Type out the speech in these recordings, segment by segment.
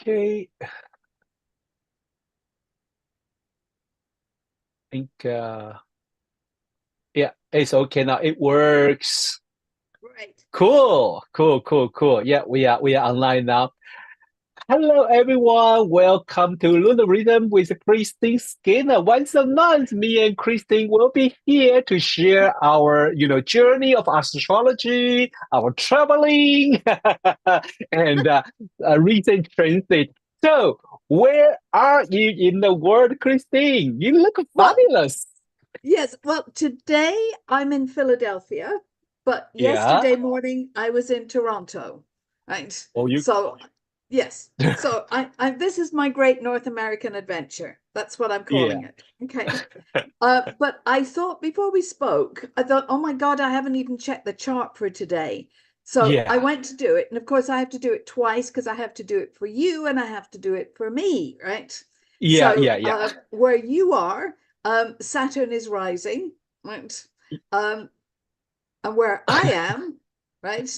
Okay, I think yeah, it's okay now. It works. Right. Cool. Yeah, we are online now. Hello everyone. Welcome to Lunar Rhythm with Christine Skinner. Once a month, me and Christine will be here to share our journey of astrology, our traveling, and recent transit. So, where are you in the world, Christine? You look Well, fabulous. yes. Well, today I'm in Philadelphia, but Yeah. yesterday morning I was in Toronto. Right. Oh, you. So, yes. So this is my great North American adventure. That's what I'm Yeah. calling it. Okay. But I thought before we spoke, I thought, oh my God, I haven't even checked the chart for today. So I Yeah. went to do it. And of course, I have to do it twice because I have to do it for you and I have to do it for me, right? Yeah. So Yeah. Yeah. where you are, Saturn is rising, right? Um, and where I am, right,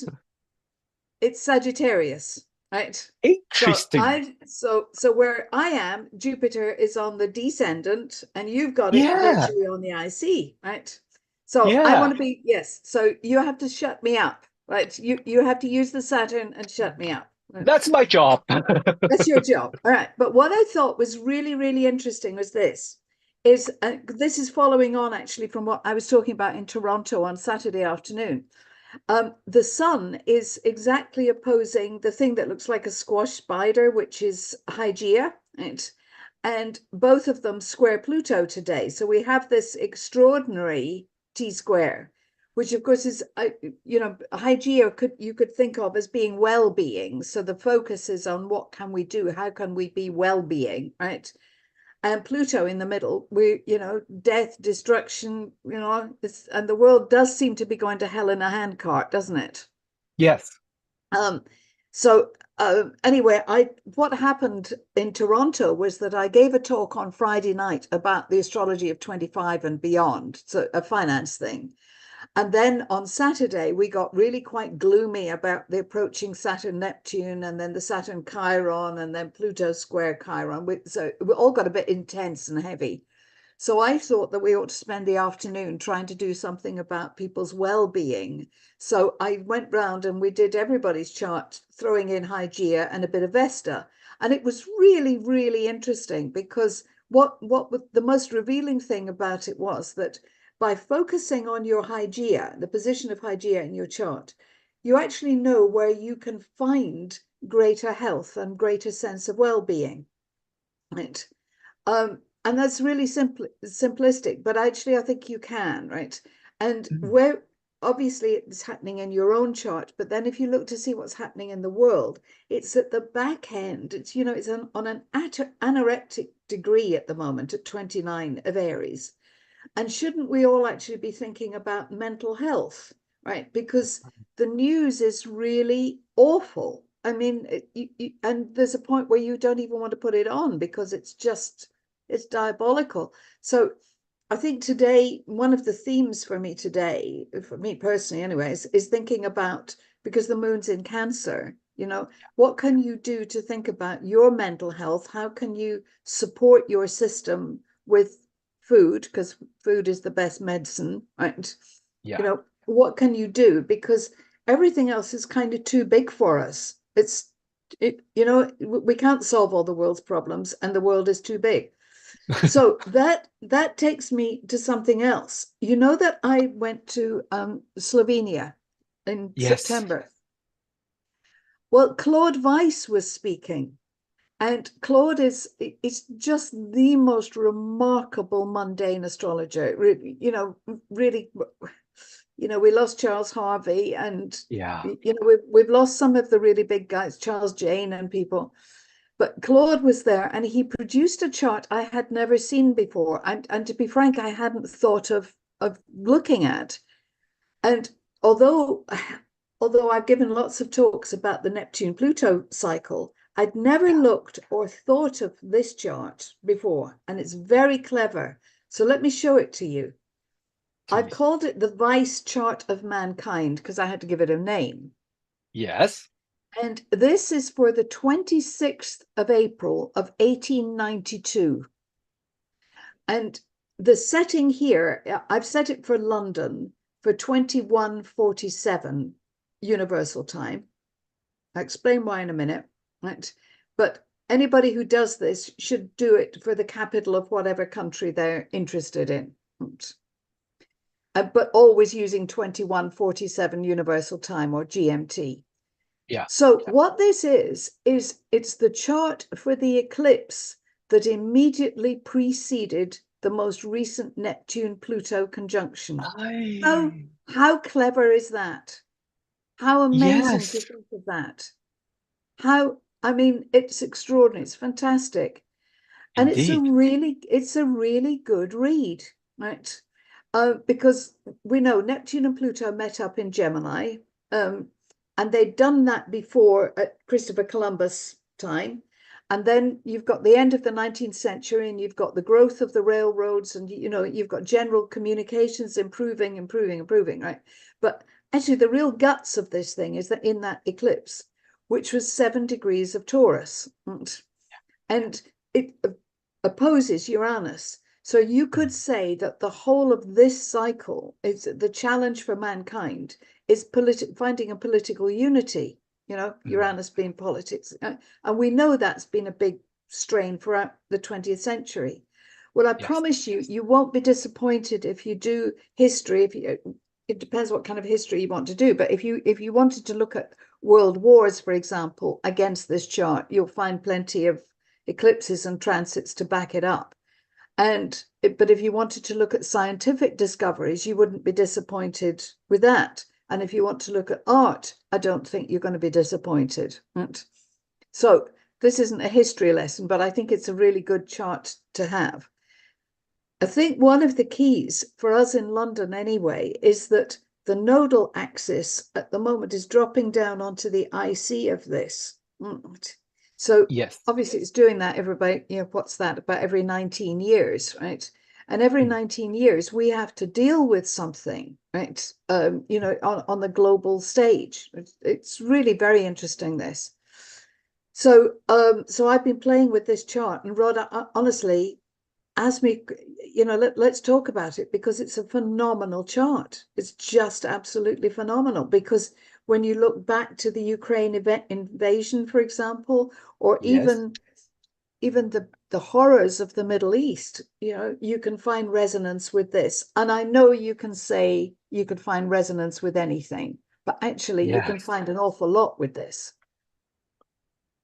it's Sagittarius, right? So Interesting. so where I am, Jupiter is on the descendant, and you've got it Yeah. virtually on the IC, right? So I want Yeah. to be, yes. So you have to shut me up, right? You have to use the Saturn and shut me up. Right? That's my job. That's your job. All right. But what I thought was really, really interesting was this is following on actually from what I was talking about in Toronto on Saturday afternoon. The sun is exactly opposing the thing that looks like a squash spider, which is Hygeia, right? And both of them square Pluto today. So we have this extraordinary T square, which of course is, Hygeia you could think of as being well-being. So the focus is on what can we do? How can we be well-being, right? And Pluto in the middle, death, destruction, and the world does seem to be going to hell in a handcart, doesn't it? Yes. Um, so anyway, I what happened in Toronto was that I gave a talk on Friday night about the astrology of 25 and beyond, so a finance thing. And then on Saturday, we got really quite gloomy about the approaching Saturn Neptune and then the Saturn Chiron and then Pluto square Chiron. So we all got a bit intense and heavy. So I thought that we ought to spend the afternoon trying to do something about people's well-being. So I went round and we did everybody's chart, throwing in Hygeia and a bit of Vesta. And it was really, really interesting because what the most revealing thing about it was that by focusing on your Hygeia, the position of Hygeia in your chart, you actually know where you can find greater health and greater sense of well-being. Right. And that's really simplistic, but actually I think you can, right? And Mm. where obviously it's happening in your own chart, but then if you look to see what's happening in the world, it's at the back end. It's on an anorectic degree at the moment at 29 of Aries. And shouldn't we all actually be thinking about mental health, right? Because the news is really awful. I mean, and there's a point where you don't even want to put it on because it's diabolical. So I think today, one of the themes for me today, for me personally, anyways, is thinking about because the moon's in Cancer, what can you do to think about your mental health? How can you support your system with food? Because food is the best medicine, right? Yeah. What can you do? Because everything else is kind of too big for us. We can't solve all the world's problems, and the world is too big. So that takes me to something else. You know that I went to Slovenia in Yes. September. Well, Claude Weiss was speaking, and Claude is just the most remarkable mundane astrologer. Really, really, we lost Charles Harvey, and Yeah. we've lost some of the really big guys, Charles Jane and people. But Claude was there and he produced a chart I had never seen before. And to be frank, I hadn't thought of looking at. And although although I've given lots of talks about the Neptune Pluto cycle, I'd never Yeah. looked or thought of this chart before. And it's very clever. So let me show it to you. I've Please. called it the Weiss Chart of Mankind because I had to give it a name. Yes. And this is for the 26th of April of 1892. And the setting here, I've set it for London for 21:47 Universal Time. I'll explain why in a minute, right? But anybody who does this should do it for the capital of whatever country they're interested in. But always using 21:47 Universal Time or GMT. Yeah. So what this is it's the chart for the eclipse that immediately preceded the most recent Neptune-Pluto conjunction. How clever is that? How amazing to think of that. I mean, it's extraordinary. It's fantastic. And Indeed. it's a really good read, right? Because we know Neptune and Pluto met up in Gemini, and they'd done that before at Christopher Columbus time. And then you've got the end of the 19th century, and you've got the growth of the railroads, and you've got general communications improving, right? But actually, the real guts of this thing is that in that eclipse, which was 7 degrees of Taurus, and it opposes Uranus. So you could say that the whole of this cycle is the challenge for mankind is finding a political unity, Uranus being politics. And we know that's been a big strain throughout the 20th century. Well, I promise you, you won't be disappointed if you do history. It depends what kind of history you want to do. But if you wanted to look at world wars, for example, against this chart, you'll find plenty of eclipses and transits to back it up. But if you wanted to look at scientific discoveries, you wouldn't be disappointed with that. And if you want to look at art, I don't think you're going to be disappointed. So this isn't a history lesson, but I think it's a really good chart to have. I think one of the keys for us in London anyway is that the nodal axis at the moment is dropping down onto the IC of this. So obviously it's doing that about every 19 years, right? And every 19 years we have to deal with something, right? On the global stage. It's really very interesting, this. So I've been playing with this chart, and Rod, honestly, ask me, let's talk about it, because it's a phenomenal chart. It's just absolutely phenomenal, because when you look back to the Ukraine invasion, for example, or even the horrors of the Middle East, you can find resonance with this. And I know you can say you could find resonance with anything, but actually you can find an awful lot with this.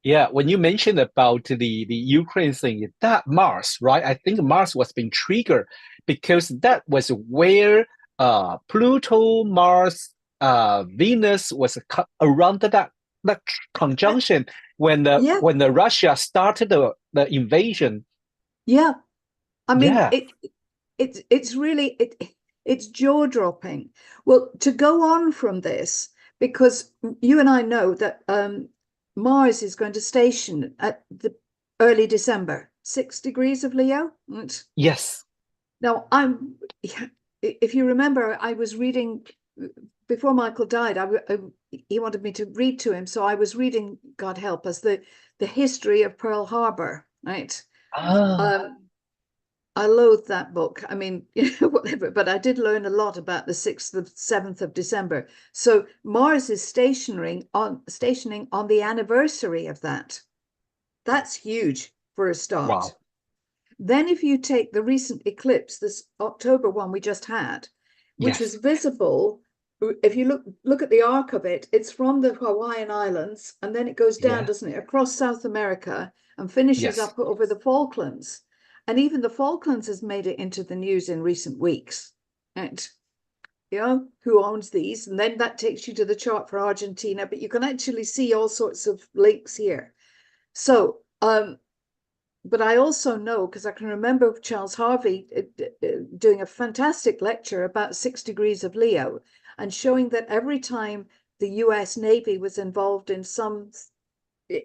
Yeah, when you mentioned about the Ukraine thing, that Mars, right? I think Mars was being triggered because that was where Pluto, Mars, Venus was around that conjunction when the Russia started the invasion. Yeah, I mean it's really it's jaw-dropping. Well, to go on from this, because you and I know that Mars is going to station at the early December, 6 degrees of Leo. Yes. Now, if you remember, I was reading before Michael died. He wanted me to read to him, so I was reading, God help us, the history of Pearl Harbor, right? I loathe that book. I mean, whatever, but I did learn a lot about the 6th of 7th of December. So Mars is stationing on the anniversary of that. That's huge for a start. Wow. Then if you take the recent eclipse, this October one we just had, which was visible, if you look at the arc of it, it's from the Hawaiian Islands, and then it goes down, doesn't it, across South America and finishes up over the Falklands. And even the Falklands has made it into the news in recent weeks. And who owns these? And then that takes you to the chart for Argentina, but you can actually see all sorts of links here. So, but I also know, because I can remember Charles Harvey doing a fantastic lecture about 6 degrees of Leo, and showing that every time the US Navy was involved in some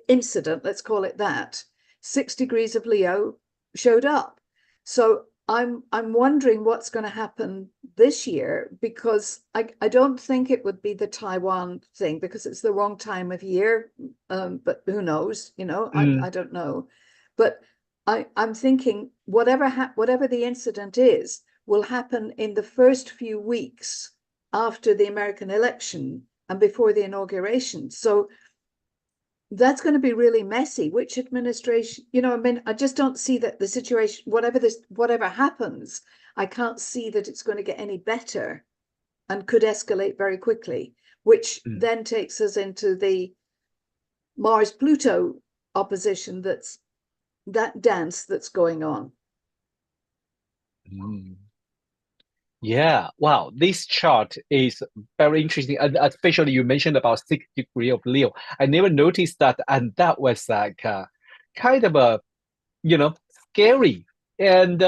incident, let's call it that, 6 degrees of Leo showed up. So I'm wondering what's going to happen this year, because I don't think it would be the Taiwan thing, because it's the wrong time of year. But who knows? I don't know. But I'm thinking whatever the incident is will happen in the first few weeks after the American election and before the inauguration. So that's going to be really messy. Which administration, I mean, I just don't see that the situation, whatever happens, I can't see that it's going to get any better and could escalate very quickly, which then takes us into the Mars-Pluto opposition, that dance that's going on. Yeah, wow, this chart is very interesting. And especially you mentioned about 6 degrees of Leo. I never noticed that. And that was like kind of scary. And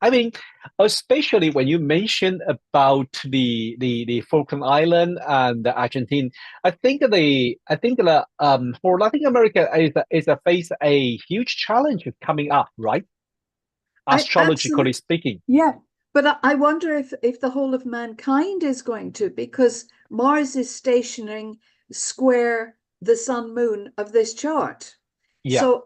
I mean, especially when you mentioned about the Falkland Island and the Argentina, I think for Latin America is a face a huge challenge coming up, right? Astrologically speaking. Yeah, but I wonder if the whole of mankind is going to, because Mars is stationing square the sun moon of this chart. Yeah. So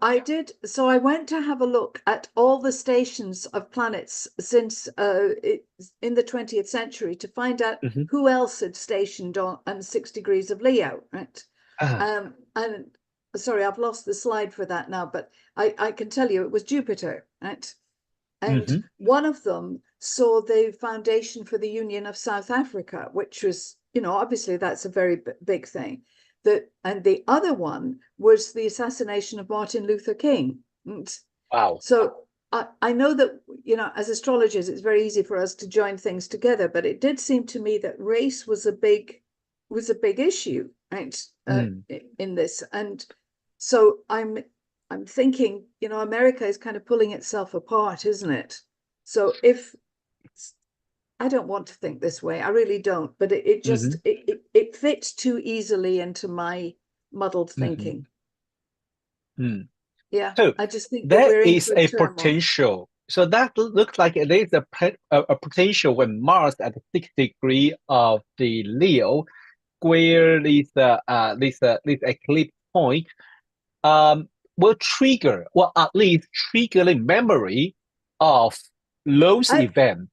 I went to have a look at all the stations of planets since in the 20th century to find out who else had stationed on 6 degrees of Leo, right? And sorry, I've lost the slide for that now, but I can tell you it was Jupiter, right? And one of them saw the foundation for the Union of South Africa, which was, obviously that's a very big thing. And the other one was the assassination of Martin Luther King. Wow. So I know that, as astrologers, it's very easy for us to join things together, but it did seem to me that race was a big issue, right? In this. And so I'm thinking, America is kind of pulling itself apart, isn't it? So I don't want to think this way, I really don't, but it just it fits too easily into my muddled thinking. Yeah, So I just think that there we're in is for a turmoil. potential. So that looks like there is a potential when Mars at 6 degrees of the Leo, where this eclipse point will trigger, or at least trigger the memory of those events.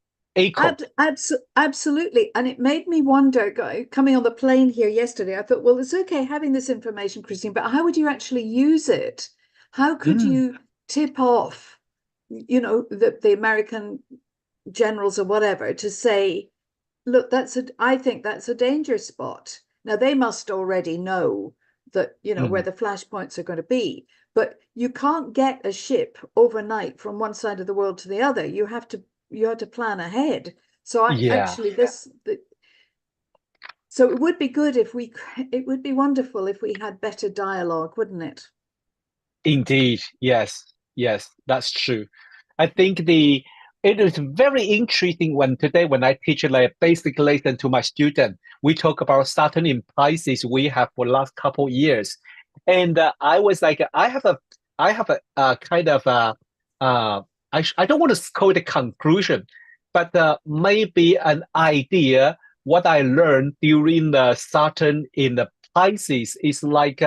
Absolutely. And it made me wonder, coming on the plane here yesterday, I thought, well, it's okay having this information, Christine, but how would you actually use it? How could you tip off, the American generals or whatever to say, look, I think that's a danger spot. Now, they must already know that, where the flashpoints are going to be, but you can't get a ship overnight from one side of the world to the other. You have to plan ahead. So so it would be good it would be wonderful if we had better dialogue, wouldn't it? Indeed, yes, that's true. I think it is very interesting when I teach like basic lesson to my student. We talk about Saturn in Pisces we have for last couple years, and I was like, I have a kind of I don't want to call it a conclusion, but maybe an idea. What I learned during the Saturn in the Pisces is like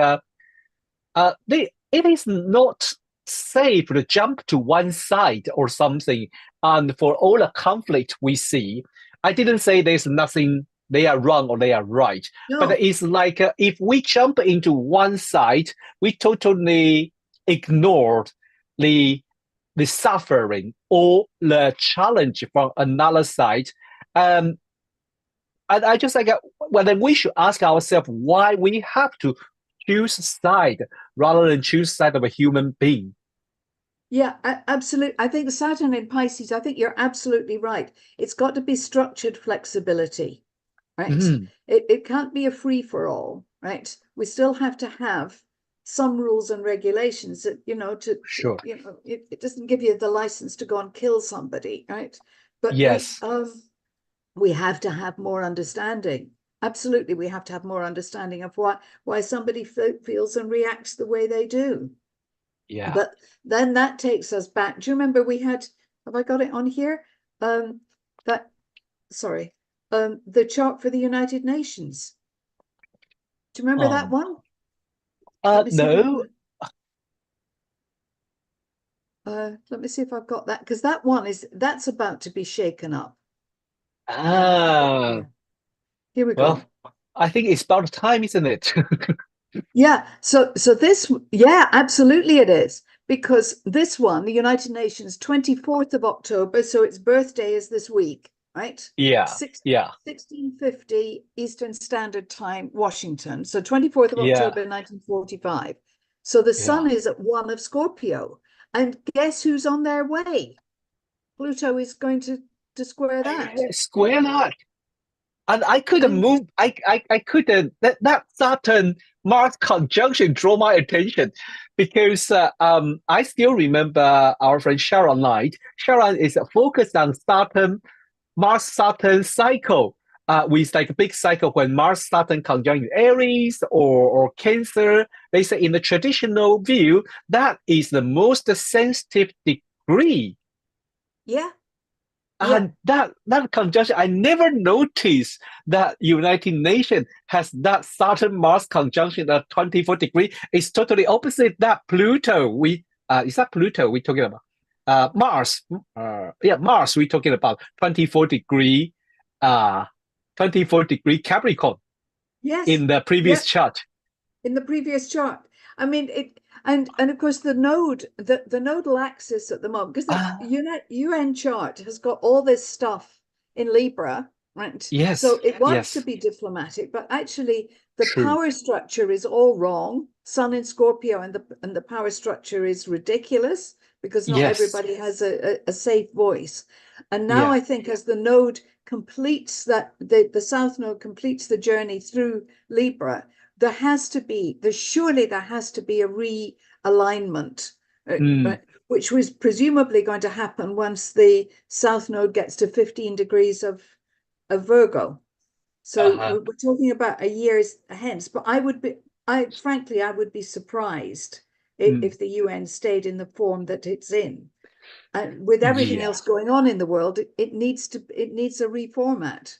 it is not safe to jump to one side or something. And for all the conflict we see, I didn't say there's nothing they are wrong or they are right. No. But it's like if we jump into one side, we totally ignored the suffering or the challenge from another side. And I just like well, then we should ask ourselves why we have to choose side rather than choose side of a human being. Yeah, absolutely. I think Saturn in Pisces, I think you're absolutely right. It's got to be structured flexibility, right? It can't be a free for all, right? We still have to have some rules and regulations that, Sure. It doesn't give you the license to go and kill somebody, right? But Yes. we have to have more understanding. Absolutely, we have to have more understanding of why somebody feels and reacts the way they do. Yeah. But then that takes us back. Do you remember we had Have I got it on here? Sorry, the chart for the United Nations. Do you remember that one? Let me see if No. let me see if I've got that, because that's about to be shaken up. Ah, Here we well, go. I think it's about time, isn't it? Yeah, so this, yeah, absolutely it is. Because this one, the United Nations, 24th of October, so its birthday is this week, right? Yeah, Six, yeah, 1650 Eastern Standard Time, Washington. So 24th of yeah, October, 1945. So the yeah. sun is at 1 of Scorpio. And guess who's on their way? Pluto is going to square that. Square that. And I couldn't And move. I couldn't. That Saturn Mars conjunction drew my attention because I still remember our friend Sharon Knight. Sharon is focused on Saturn Mars Saturn cycle. With like a big cycle when Mars Saturn conjunct Aries or Cancer. They say in the traditional view that is the most sensitive degree. yeah, yeah. And that conjunction, I never noticed that United Nations has that Saturn Mars conjunction at 24 degree. It's totally opposite that Pluto. Is that Pluto we're talking about? Mars. Yeah, Mars we're talking about 24 degree, 24 degree Capricorn Yes. in the Yeah. previous chart. In the previous chart. I mean, and of course the nodal axis at the moment, because the Ah, UN chart has got all this stuff in Libra, right? yes, So it wants to yes, be diplomatic, but actually the true. power structure is all wrong. Sun in Scorpio, and the power structure is ridiculous because not Yes, everybody has a safe voice. And now yeah. I think as the node completes that, the South Node completes the journey through Libra, surely there has to be a realignment, Mm, which was presumably going to happen once the South Node gets to 15 degrees of Virgo. So uh-huh. we're talking about a year's hence, but frankly, I would be surprised Mm, if the UN stayed in the form that it's in. And with everything yeah, else going on in the world, it needs a reformat.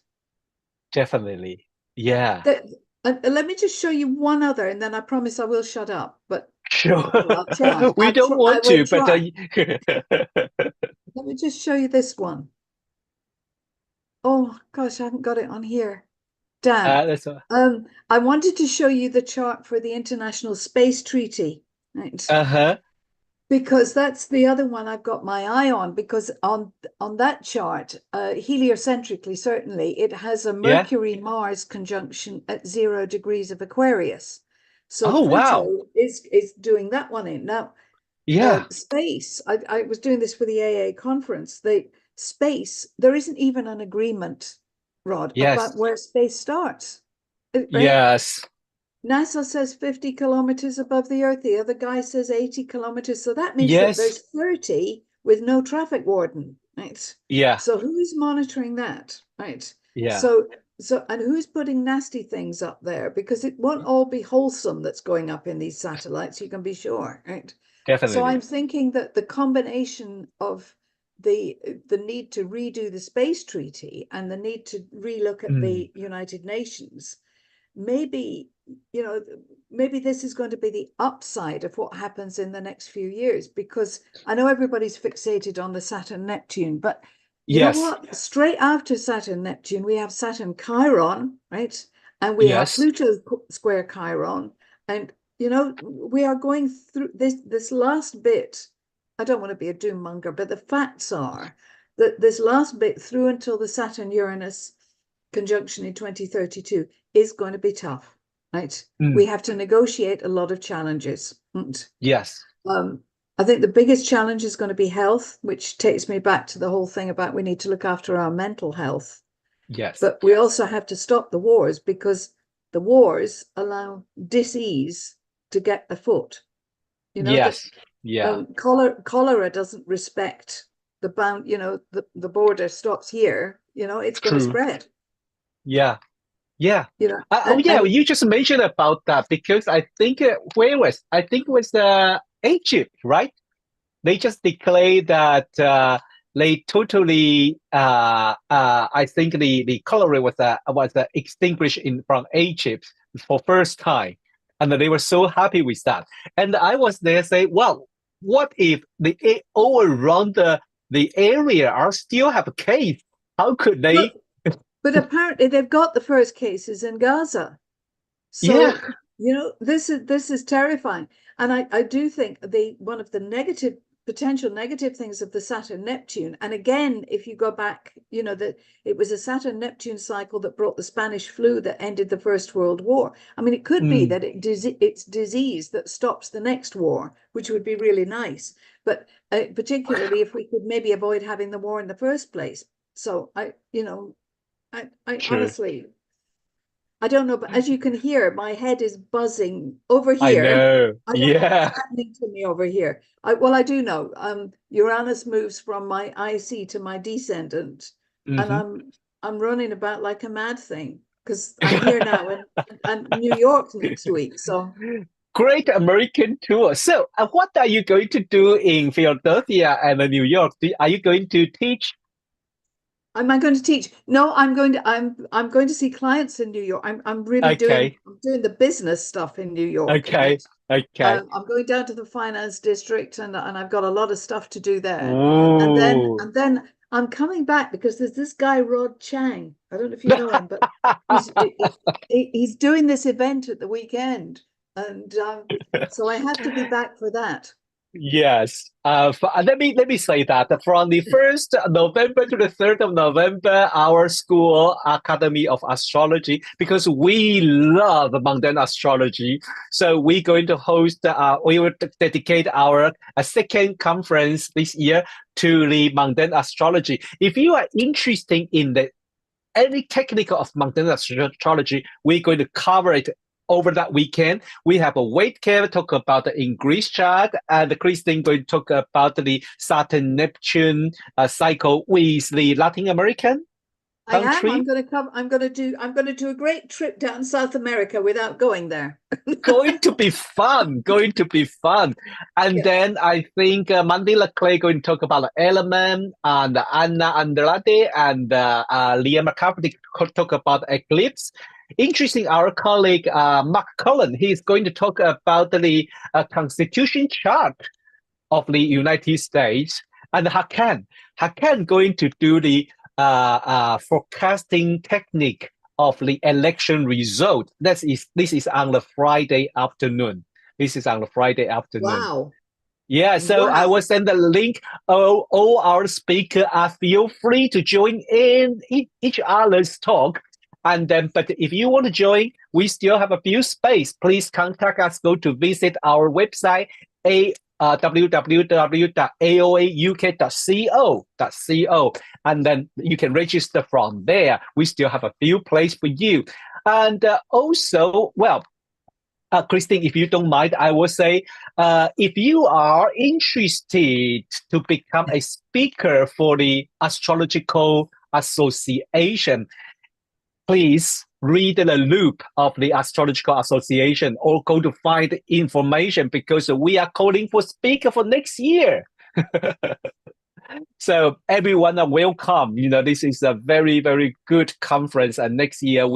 definitely. Yeah. That, let me just show you one other, and then I promise I will shut up. But Sure. well, I'll try. We don't I want will to, but try. Let me just show you this one. Oh gosh, I haven't got it on here. Damn. that's I wanted to show you the chart for the International Space Treaty, right? uh-huh. Because that's the other one I've got my eye on. Because on that chart, heliocentrically, certainly, it has a Yeah. Mercury-Mars conjunction at 0 degrees of Aquarius. So Oh wow. Pluto is doing that one in now. Yeah. Space. I was doing this for the AA conference. Space. There isn't even an agreement, Rod, about Yes. where space starts. Right? Yes. NASA says 50 kilometers above the Earth. The other guy says 80 kilometers. So that means that Yes. there's 30 with no traffic warden, right? Yeah. So who's monitoring that, right? Yeah. So and who's putting nasty things up there? Because it won't all be wholesome that's going up in these satellites, you can be sure, right? So I'm Definitely. thinking that the combination of the need to redo the space treaty and the need to relook at Mm. the United Nations, maybe, maybe this is going to be the upside of what happens in the next few years, because I know everybody's fixated on the Saturn Neptune, but you know Yes. what? Straight after Saturn Neptune, we have Saturn Chiron, right? And we have Yes. Pluto square Chiron. And we are going through this last bit. I don't want to be a doom monger, but the facts are that this last bit through until the Saturn Uranus conjunction in 2032 is going to be tough, right? Mm. We have to negotiate a lot of challenges. And, Yes. I think the biggest challenge is going to be health, which takes me back to the whole thing about we need to look after our mental health. Yes. But we also have to stop the wars, because the wars allow dis-ease to get afoot. That Yes. Yeah. cholera doesn't respect the bound, the border stops here, it's going to True. spread, Yeah. Yeah. Oh and yeah, you just mentioned about that because I think it was Egypt, right? They just declared that they totally I think the cholera was extinguished in from Egypt for first time, and they were so happy with that. And I was there saying, well, what if all around the area are still have a case? How could they? But apparently they've got the first cases in Gaza. Yeah. So, this is terrifying. And I do think one of the potential negative things of the Saturn Neptune, and again, if you go back, that it was a Saturn Neptune cycle that brought the Spanish flu that ended the First World War. I mean, it could be that it's disease that stops the next war, which would be really nice. But particularly if we could maybe avoid having the war in the first place. So I honestly, I don't know, but as you can hear, my head is buzzing over I here. know. I don't know Yeah. what's happening to me over here. I do know. Uranus moves from my IC to my descendant, and Hmm. I'm running about like a mad thing because I'm here now and New York next week. So Great American tour. So, what are you going to do in Philadelphia and New York? Are you going to teach? am I going to teach? No, I'm going to see clients in New York. I'm really Okay, I'm doing the business stuff in New York a okay, bit. okay. I'm going down to the finance district, and I've got a lot of stuff to do there. Ooh. And then I'm coming back because there's this guy Rod Chang. I don't know if you know him, but he's he's doing this event at the weekend, and so I have to be back for that. Yes. Let me say that from the 1st November to the 3rd of November, our school Academy of Astrology, because we love mundane astrology, so we're going to host. We will dedicate our second conference this year to the mundane astrology. If you are interested in the any technical of mundane astrology, we're going to cover it over that weekend. We have a weight care talk about the Weiss chart, and Christeen going to talk about the Saturn Neptune cycle with the Latin American I am. I'm country. going to come. I'm going to do a great trip down South America without going there. Going to be fun. Going to be fun. And Yes. then I think Mandela Clay going to talk about the element, and Anna Andrade and Leah McCarthy talk about eclipse. Interesting, our colleague Mark Cullen, he's going to talk about the constitution chart of the United States. And Hakan going to do the forecasting technique of the election result. This is on the Friday afternoon. This is on the Friday afternoon. Wow. Yeah, so I Wow. will send the link. All our speakers are feel free to join in each other's talk. And then, but if you want to join, we still have a few space. Please contact us. Go to visit our website, www.aoauk.co.co, and then you can register from there. We still have a few places for you. And also, well, Christine, if you don't mind, I will say, if you are interested to become a speaker for the Astrological Association, please read the loop of the Astrological Association or go to find information because we are calling for speaker for next year. So everyone are welcome. This is a very, very good conference. And next year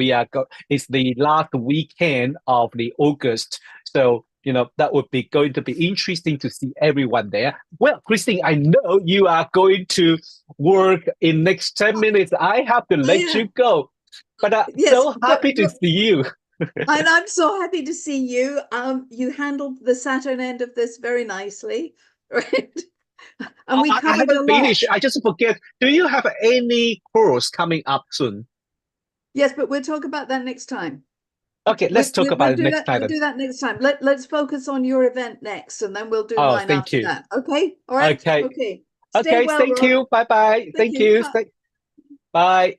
it's the last weekend of the August. So, that would be going to be interesting to see everyone there. Well, Christine, I know you are going to work in next 10 minutes. I have to let Yeah. you go. But Yes, so happy to see you. and I'm so happy to see you. You handled the Saturn end of this very nicely, right? And we I covered a haven't lot. finished. I just forget. Do you have any course coming up soon? Yes, but we'll talk about that next time. Okay, let's talk about We'll it do next that. time We'll then. do that next time. Let's focus on your event next, and then we'll do Oh, mine thank after you. that. Okay. All right. Okay. Okay. Stay Okay, well, thank Rod. you. Bye bye. Thank Thank you. you. Bye. Bye.